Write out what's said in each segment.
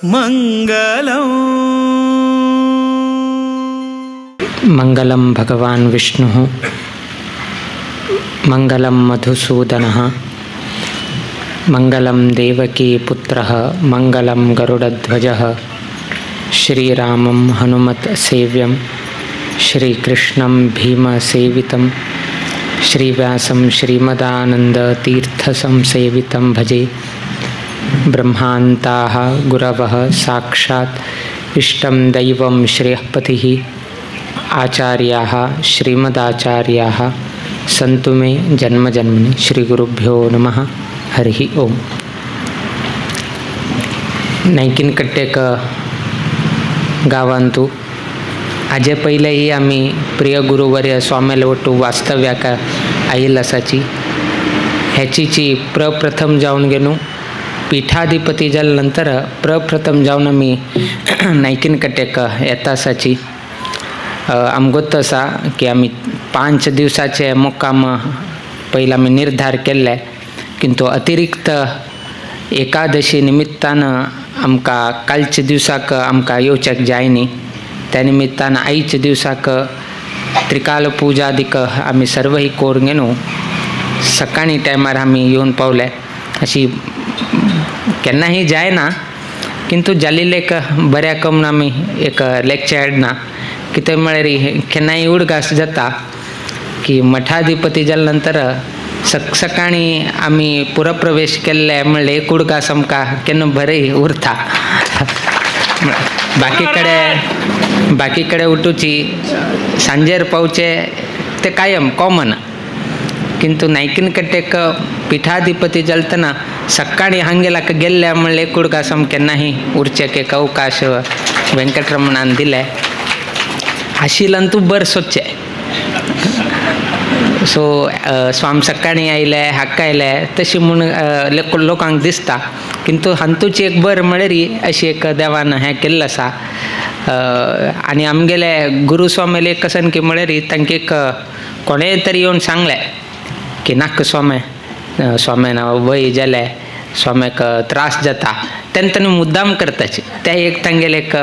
मंगलम मंगलम भगवान विष्णुः मंगलम मधुसूदनः मंगलम देवकी पुत्रः मंगलम गरुडध्वजः श्रीरामं हनुमत सेव्यं श्रीकृष्णं भीमसेवितं श्रीव्यासं श्रीमदानन्दतीर्थसंसेवितं भजे। ब्रह्मान्ताः गुरवः साक्षात् इष्टं दैवं श्रेयःपतिः आचार्याः श्रीमदाचार्याः सन्तु मे जन्मजन्मनि। श्रीगुरुभ्यो नमः। हरिः ओम। नायकिनकट्टेक गावांतू आजे पहिलेही आम्ही प्रिय गुरुवर्य स्वामीला वटू वास्तव्याक आईल असाची ह्याचीची प्रप्रथम जाऊन गेलो पीठाधिपती जाल्यानंतर प्रप्रथम जाऊन आम्ही नायकिनकट्टेक येता असाची आमगोत असा की आम्ही 5 दिवसाचे मुक्काम पहिला आम्ही निर्धार केले, किंतु अतिरिक्त एकादशी निमित्तानं आमका कालच्या दिवसाक आमका येवचेक जायनी, त्या निमित्तानं आईच्या दिवसाक त्रिकाल पूजादिक आम्ही सर्वही कोरून गेलो। सकाळी टायमार आम्ही येऊन पावले अशी केन्नाही जायना, किंतु जालेले एक बऱ्या कमन आम्ही एक लेक्चर ना कितें म्हळ्यार केन्नाय उडगास जाता की मठाधिपती जाल्यानंतर सकाळी आम्ही पुरप्रवेश केल्ले म्हणले एक उडगास आमकां केन्ना बरें उरता। बाकी कडेन उठूची सांजेर पावचे ते कायम कॉमन, किंतु नायकिनकट्टेक पीठाधिपती जालतना सकाळी हांगेलाक गेल्ले म्हणले एक उडगास आमकां केन्नाही उरचेक एक अवकाश वेंकटरमणान दिले। आशिल्लंतू बर सोदचे सो स्वाम सकाळी आयले हाका आयले तशी म्हूण लोकांक दिसता, किंतु हांतूची एक बर म्हळ्यार अशी एक देवान हें केल्लें आसा। आनी आमगेले गुरुस्वामीले कसन की म्हळ्यार तांकां एक कोणेय तरी येवन सांगलें की नाका स्वाम्यान वय जाले, स्वाम्याक त्रास जाता, तेन्ना मुद्दाम करताचे ते एक तांगेले एक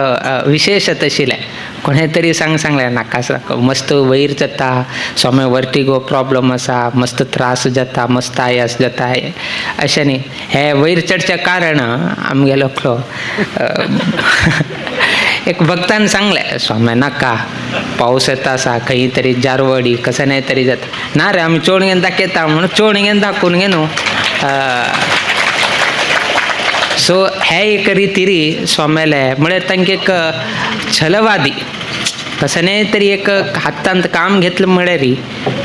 विशेषत आशिल्लें। कोणें तरी सांगलें नाका मस्त वयर जाता, स्वाम्या वर्टिगो प्रॉब्लम आसा, मस्त त्रास जाता, मस्त आयास जाता अशें न्ही। हे वयर चडचें कारण आमगेलो एक भक्तान सांगलें स्वाम्या नाका पावस येता आसा, खंय तरी जारवडी कसं तरी जाता, ना रे आमी चोणगेन दाखयता म्हणून चोणगेन दाखोवन गेलो। सो हे एक रिती स्वाम्याले म्हळ्यार तांकां एक छलवादी कसने तरी एक हातांत काम घेतलं म्हळ्यार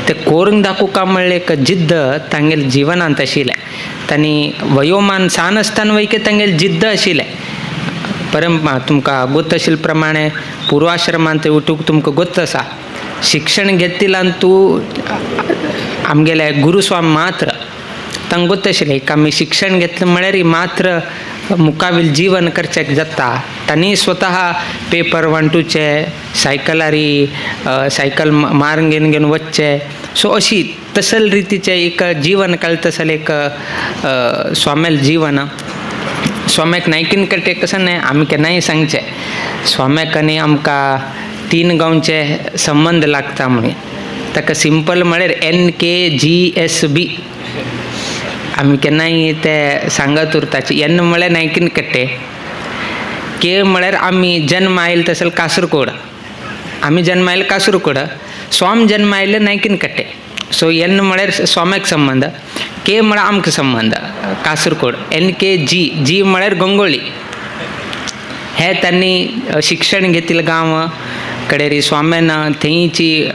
ते कोरून दाखोवका म्हणल्यार एक जिद्द तांगेले जिवनांत आशिल्लें। तांणी वयोमान सान आसतना वयके तांगेले जिद्द आशिल्लें। तुमकां गोत आशिल्ले प्रमाणे पूर्वाश्रमांत उठूंक तुमकां गोत आसा, शिक्षण घेतिलांतू आमगेले गुरुस्वामी मात्र तांकां गोत आशिल्लें एक आमी शिक्षण घेतलें म्हळ्यार मात्र मुखावेल जीवन करचेक जाता। तांणी स्वता पेपर वांटूचे, सायकल मारून घेवन वचचे, सो अशी तसल रितीचे एक जीवन काल तसल एक स्वाम्याल जीवन। स्वाम्याक नायकिनकट्टे कसं नाही आमी केन्नाय सांगचे स्वाम्याक आनी आमकां 3 गांवचे संबंध लागता म्हणून। ताका सिंपल म्हळ्यार NKGSB आमी केन्नाय ते सांगत उरताचे। N म्हळ्यार नायकिनकट्टे, K म्हळ्यार आमी जन्म आयले तसल कासरकोड, आमी जन्म आयले कासरकोड, स्वाम जन्म आयले नायकिनकट्टे। सो N म्हळ्यार स्वाम्याक संबंध, K म्हळ्यार आमकां संबंध कासरकोड, NKG म्हळ्यार गंगोळी। हे तांणी शिक्षण घेतिल्लें गांव कडेरी स्वाम्यान थंयची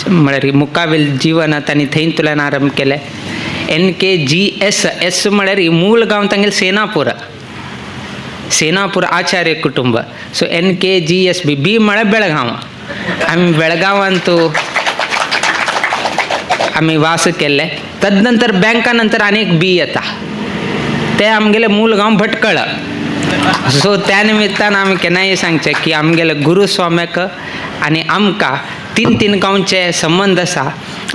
म्हळ्यार मुखावेल जीवन तांणी थंयतल्यान आरंभ केलें। NKGS म्हळ्यार मूळ गांव तांगेलें सेनापूर आचार्य कुटुंब। सो NKGSB B म्हळ्यार बेळगांव। आमी बेळगांवांतू आमी वास केल्ले। तदनंतर बँका नंतर आनीक B येता, ते आमगेले मूळ गांव भटकळ। सो त्या निमित्तान आमी केन्नाय सांगचे की आमगेले गुरुस्वाम्याक आनी आमकां 3 गांवचे संबंध आसा।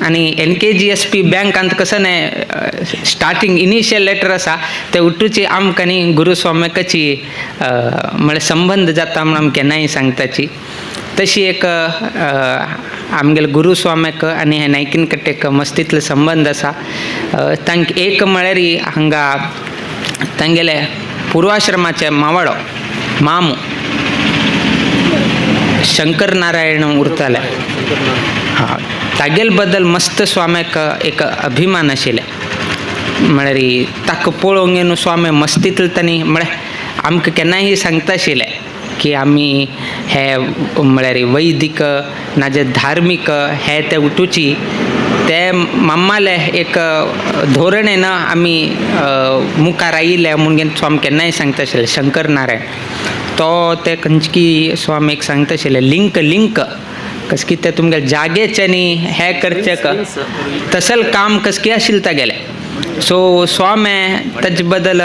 आणि NKGSP बँक अंत कसं नाही स्टार्टिंग इनिशियल लेटर असा ते उठूची आमकानी गुरुस्वामी कची मला संबंध जाता म्हणून केन्नाय सांगताची तशी एक आमगेले गुरुस्वाम्याक आणि हे नायकीन कट्टेक मस्तीतलो संबंध असा तांक एक म्हळ्यार हांगा तांगेले पूर्वाश्रमाचे मावाडो मामू शंकर नारायण उरताले हां तागेल बद्दल मस्त स्वाम्याक एक अभिमान आशिल्ले म्हळ्यार ताका पळोवंक न्हू स्वामी मस्तीतलो तांणी म्हळ्यार आमकां केन्नाय सांगता आशिल्ले की आमी हे म्हळ्यार वैदिक नाजे धार्मीक हे ते उठूची ते मामाले एक धोरणेन आमी मुखार आयिल्ले म्हणून स्वामी केन्नाय सांगता आशिल्ले शंकर नारायण तो ते खंयची स्वामीक सांगता आशिल्ले लिंक कस की ते तुमगे जागेचे न्ही हे करचेक तसल काम कस की आशिल्लें तागेलें सो स्वामी ताजे बद्दल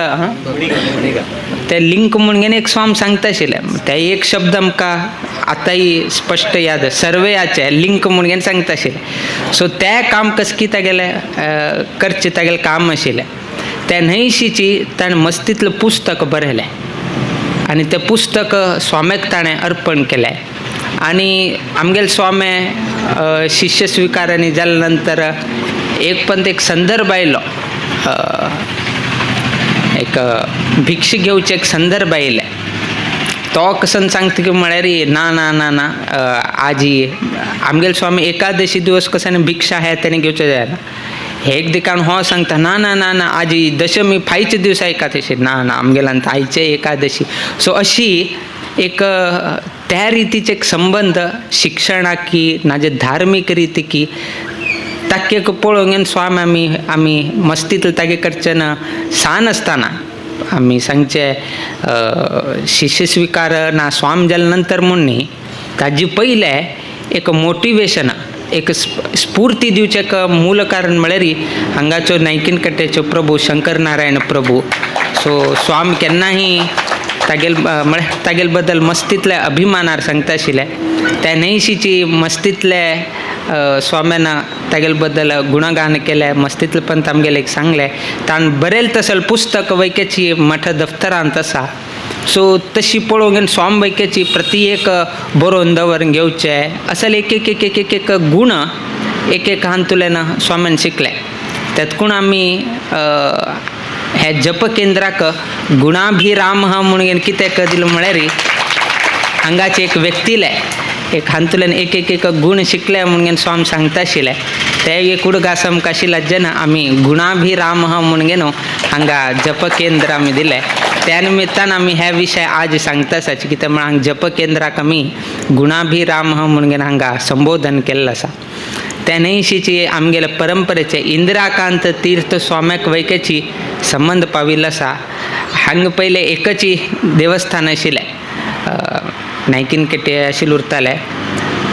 ते लिंक म्हणून एक स्वामी सांगता आशिल्ले ते एक शब्द आमकां आतांय स्पश्ट याद सर्वेयाचे लिंक म्हणून सांगता आशिल्ले सो ते काम कस की तागेले करचे तागेलें काम आशिल्लें ते न्हयशीची ताणें मस्तीतलें पुस्तक बरयलें आनी तें पुस्तक स्वाम्याक ताणें अर्पण केलें आनी आमगेले स्वामी शिष्य स्विकारांनी जाल्या नंतर एक संदर्भ आयलो एक भिक्षा घेवचे एक संदर्भ आयले तो कसं सांगता की म्हळ्यार ना ना ना ना आजी आमगेले स्वामी एकादशी दिवस कसं भिक्षा हे तेणे घेवचें जायना एक दिकान हो सांगता ना ना ना ना आजी दशमी फायचे दिवस एकादशी ना ना आमगेल्यान आयचे एकादशी सो अशी एक त्या रितीचे एक संबंध शिक्षणाकी नाजे धार्मीक रितीकी ताके पळोवंक स्वामी आमी मस्तीतलो तागे कडच्यान सान आसतना आमी सांगचे शिष्य स्विकार ना स्वामी जाल्या नंतर म्हूण न्ही ताजे पयले एक मोटिवेशन एक स्फूर्ती दिवचे एक मूल कारण म्हळ्यार हांगाच्यो नायकीन कट्टेच्यो प्रभू शंकर नारायण प्रभू सो स्वामी केन्नाय तागेल बद्दल मस्तीतले अभिमानार सांगता आशिल्ले त्या न्हयशीची मस्तीतले स्वाम्यान तागेल बद्दल गुणगान केले मस्तीतले पंत आमगेले एक सांगले ताण बरयल तसल पुस्तक वैकेची मठ दफ्तरांत आसा सो तशी पळोवंक स्वामी वैकेची प्रति एक बरोवन दवरून घेवचे असल एक एक एक एक एक एक गुण एक हांतुल्यान स्वाम्यान शिकले तेतकून आमी हे जप केंद्राक गुणाभिराम म्हणून कित्याक दिलो म्हळ्यार हांगाचे एक व्यक्तीले एक हांतुल्यान एक एक एक गुण शिकले म्हणून स्वामी सांगता आशिल्ले ते एक उडगास आमकां आशिल्ल्या जेन्ना आमी गुणाभिराम म्हणून हांगा जप केंद्र आमी दिले त्या निमित्तान आमी हे विशय आज सांगता आसाचे कित्याक म्हळ्यार जप केंद्राक आमी गुणाभिराम म्हणून हांगा संबोधन केल्लें आसा त्या न्हयशीची आमगेले परंपरेचे इंदिराकांत तीर्थ स्वाम्याक वैकेची संबंध पाविल्लो आसा हांगा पयले एकची देवस्थान आशिल्लें नायकीन कट्टे आशिल्ले उरताले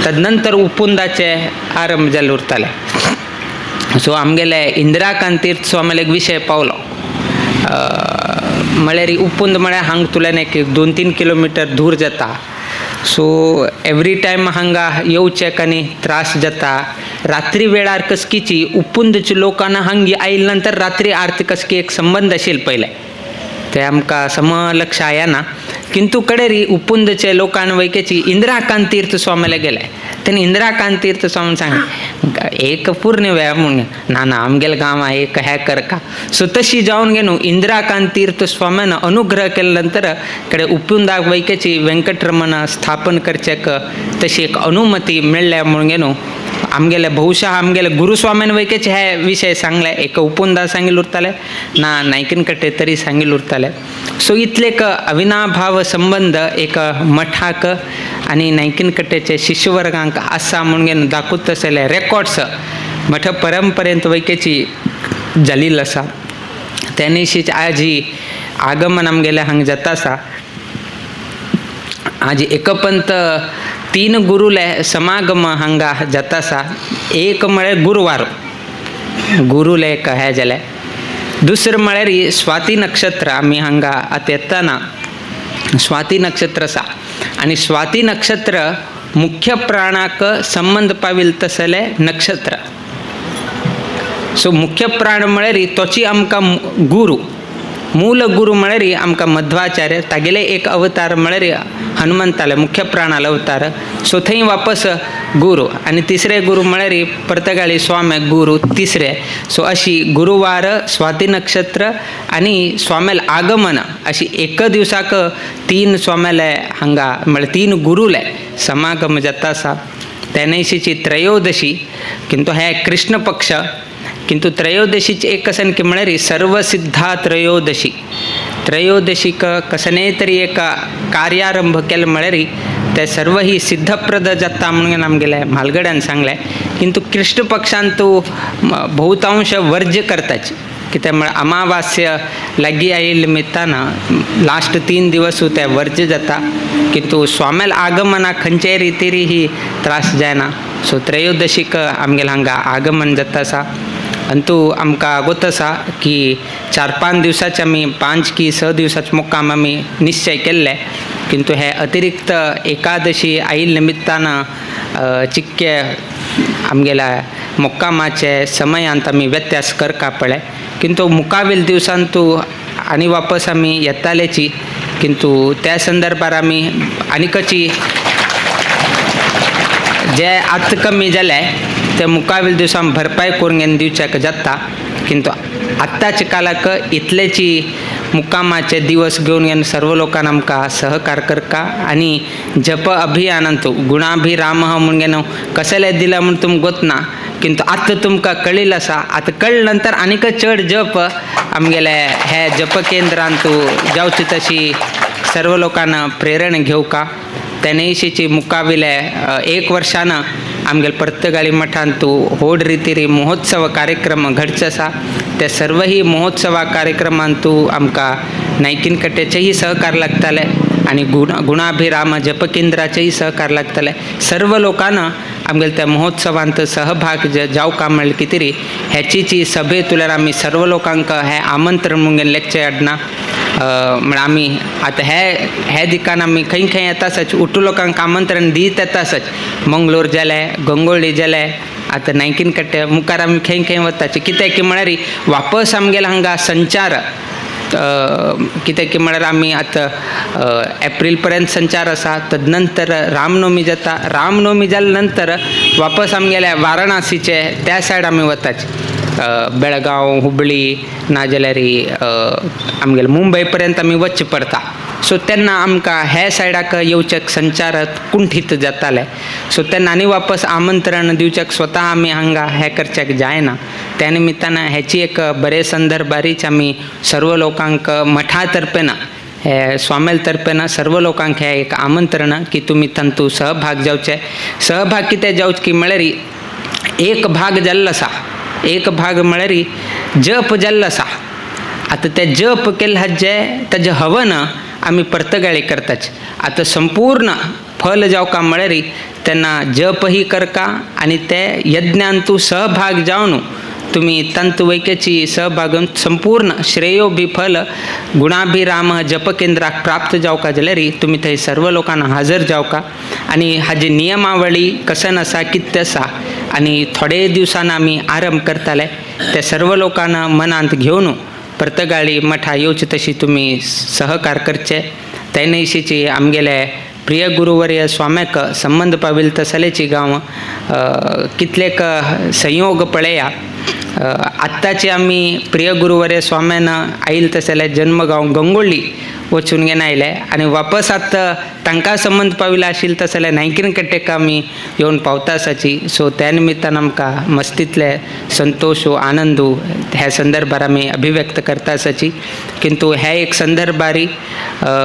तदनंतर उपुंदाचे आरंभ जाल्ले उरताले सो आमगेले इंदिराकांत तीर्थ स्वामीले एक विशय पावलो म्हळ्यार उपुंद म्हळ्यार हांगतुल्यान एक 2-3 किलोमिटर दूर जाता सो एवरी टायम हांगा येवचेक आनी त्रास जाता रात्री वेळार कसकीची उपुंदच्या लोकांना हांगा आयिल्ले नंतर रात्री आरती कसकी एक संबंध आशिल्लो पयले ते आमकां समलक्ष आयना किंतु कडेरी उपुंदचे लोकांन वैकेची इंदिराकांत तीर्थ स्वामीले गेले तेणी इंदिराकांत तीर्थ स्वामी सांग एक पूर्ण वेळ म्हणून ना ना आमगेले गांवां एक हे करका सो तशी जावन गे न्हू इंदिराकांत तीर्थ स्वाम्यान अनुग्रह केले नंतर कडे उपुंदाक वैकेची वेंकटरमण स्थापन करचेक तशी एक अनुमती मेळ्ळे म्हणून गे न्हू आमगेले भौशा आमगेले गुरुस्वामीन वैकेचे हे विशय सांगले एक उपुंदा सांगिल्ले उरताले ना नायकीन कट्टे तरी सांगिल्ले उरताले सो इतले एक अविनाभाव संबंध एक मठाक आनी नायकीन कट्टेचे शिष्यवर्गांक आसा म्हणून दाखोवत आसले रेकॉर्ड्स मठ परंपरेंत वैकेची जाल्ली आसा त्या निशीच आज ही आगमन आमगेले हांगा जाता आसा आज एकपंत 3 गुरुले समागम हांगा जाता आसा एक म्हळ्यार गुरुवार गुरुले एक हे जाले दुसरें म्हळ्यार स्वाती नक्षत्र आमी हांगा आतां येताना स्वाती नक्षत्र आसा आनी स्वाती नक्षत्र मुख्य प्राणाक संबंध पाविल्ले तसले नक्षत्र सो मुख्य प्राण म्हळ्यार तोची आमकां गुरू, मूल गुरू म्हळ्यार आमकां मध्वाचार्य, तागेले एक अवतार म्हळ्यार हनुमंताले मुख्य प्राणाले अवतार. सो थंय वापस गुरू आनी तिसरे गुरू म्हळ्यार पर्तगाळी स्वामी गुरू तिसरे. सो अशी गुरुवार, स्वाती नक्षत्र आनी स्वामेल आगमन अशी एक दिवसाक 3 स्वामेले हांगा म्हळ्यार 3 गुरुले समागम जाता आसा. तेनेशीची त्रयोदशी, किंतु हे कृष्ण पक्ष, किंतु त्रयोदशीचे एक कसन की म्हळ्यार सर्वसिद्धा त्रयोदशी. त्रयोदशीक कसने तरी एक कार्यारंभ केले म्हळ्यार ते सर्व ही सिद्धप्रद जाता म्हणून आमगेले म्हालगड्यान सांगले. किंतु कृष्ण पक्षान तूं बहुतांश वर्ज्य करताच, कित्याक म्हळ्यार अमावास्य लागी आयिल्ल्या निमित्तान लास्ट 3 दिवस ते वर्ज्य जाता. किंतु स्वामेल आगमनाक खंयच्याय रितीरी ही त्रास जायना. सो त्रयोदशीक आमगेले हांगा आगमन जाता आसा. अंतू आमकां गोत आसा की 4-5 दिवसाचे आमी 5 की 6 दिवसाचो मुक्काम आमी निश्चय केल्ले. किंतु हे अतिरिक्त एकादशी आयिल्ल्या निमित्तान चिक्के आमगेल्या मुक्कामाचे समयांत आमी व्यत्यास करता पळय. किंतु मुखावेल दिवसांतू आनी वापस आमी येतालेची, किंतु त्या संदर्भार आमी आनीकची जे आत कमी जाले ते मुखावेल दिवसां भरपाय करून घेवन दिवचें जाता. किंतु आत्ताच्या काळाक इतलेची मुक्कामाचे दिवस घेवन घेवन सर्व लोकांना आमकां सहकार करता. आनी जप अभियानांतू गुणाभिराम म्हणून घेवन कसले दिला म्हणून तुमकां गोत ना, किंतु आतां तुमकां कळिल्लें आसा. आतां कळ्ळे नंतर आनीक चड जप आमगेले हे जप केंद्रांतू जावची तशी सर्व लोकांना प्रेरण घेवका. तेनेशीची मुखाविले 1 वर्षान आमगेले पर्तगाळी मठांतू व्हड रितीरी महोत्सव कार्यक्रम घडचे आसा. ते सर्व ही महोत्सवा कार्यक्रमांतू आमकां नायकीन कट्टेचेही सहकार लागतले आनी गुणाभिराम जप केंद्राचेही सहकार लागतले. सर्व लोकांना आमगेले त्या महोत्सवांत सहभाग जावका म्हणले की तरी हेचीची सभेतुल्यार आमी सर्व लोकांक हे आमंत्रण म्हणून लेखचे हाडना. म्हळ्यार आमी आतां हे दिकान आमी खंय खंय येता आसच, उट्टू लोकांक आमंत्रण दीत येता आसच. मंगळूर जाले, गंगोळी जाले, आतां नायकीन कट्टे मुखार आमी खंय खंय वताचे. कित्याक की म्हळ्यार वापस आमगेले हांगा संचार, कित्याक की म्हळ्यार आमी आतां एप्रील पर्यंत संचार आसा. तदनंतर रामनवमी जाता. रामनवमी जाल्या नंतर वापस आमगेले वाराणसीचे त्या सायड आमी वताचे. बेळगांव, हुबळी नाजाल्यार आमगेले मुंबय पर्यंत आमी वचचें पडटा. सो तेन्ना आमकां हे सायडाक येवचेक संचार कुंठीत जाताले. सो तेन्ना आनी वापस आमंत्रण दिवचेक स्वता आमी हांगा हे करचेक जायना. त्या निमित्तान हेची एक बरे संदर्भारीच आमी सर्व लोकांक मठा तर्फेन हे स्वामेल तर्फेन सर्व लोकांक हे एक आमंत्रण की तुमी तंतू सहभाग जावचे. सहभाग कितें जावचे की म्हळ्यार एक भाग जाल्लो आसा. एक भाग म्हळ्यार जप जाल्लो आसा. आतां ते जप केले हाजे तेजें हवन आमी पर्तगाळी करताच. आतां संपूर्ण फल जावका म्हळ्यार तेन्ना जप ही करका आनी ते यज्ञांतू सहभाग जावन तुमी तंतु वैकेची सहभाग संपूर्ण श्रेयो बी फल गुणाभिराम जप केंद्राक प्राप्त जावका जाल्यार तुमी थंय सर्व लोकांना हजर जावका. आनी हाजी नियमावळी कसन आसा, कितें आसा आनी थोडे दिवसान आमी आरंभ करताले. ते सर्व लोकांना मनांत घेवन पर्तगाळी मठा येवची तशी तुमी सहकार करचे. तेनेशीची आमगेले प्रिय गुरुवर्य स्वाम्याक संबंध पाविल तसलेची गांव कितलेक संयोग पळया. आत्ताचे आमी प्रिय गुरुवर्य स्वाम्यान आयिल्ले तसले जन्मगांव गंगोळी वचून घेवन आयले आनी वापस आतां तांकां संबंध पाविल्ले आशिल्ले तसले नायकीन कट्टेक आमी येवन पावता आसाची. सो त्या निमित्तान आमकां मस्तीतले संतोष आनंद ह्या संदर्भार आमी अभिव्यक्त करता आसाची. किंतु हे एक संदर्भारी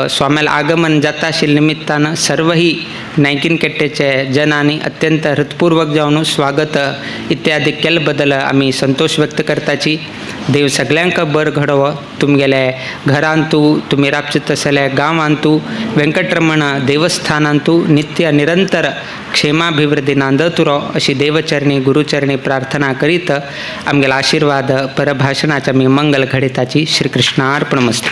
स्वामेल आगमन जाता आशिल्ल्या निमित्तान सर्व ही नायकीन कट्टेचे जनांनी अत्यंत हृदयपूर्वक जावन स्वागत इत्यादी केले बद्दल आमी संतोष व्यक्त करताची. देव सगळ्यांक बर घडोवो. तुमगेले घरांतू तुमी राबचे तसले गांवांतू वेंकटरमण देवस्थानांतू नित्य निरंतर क्षेमाभिवृद्धी नांदतुरो अशी देवचरणी गुरुचरणी प्रार्थना करीत आमगेले आशीर्वाद परभाषणाचे आमी मंगल घडिताची. श्री कृष्णार्पणमस्तु.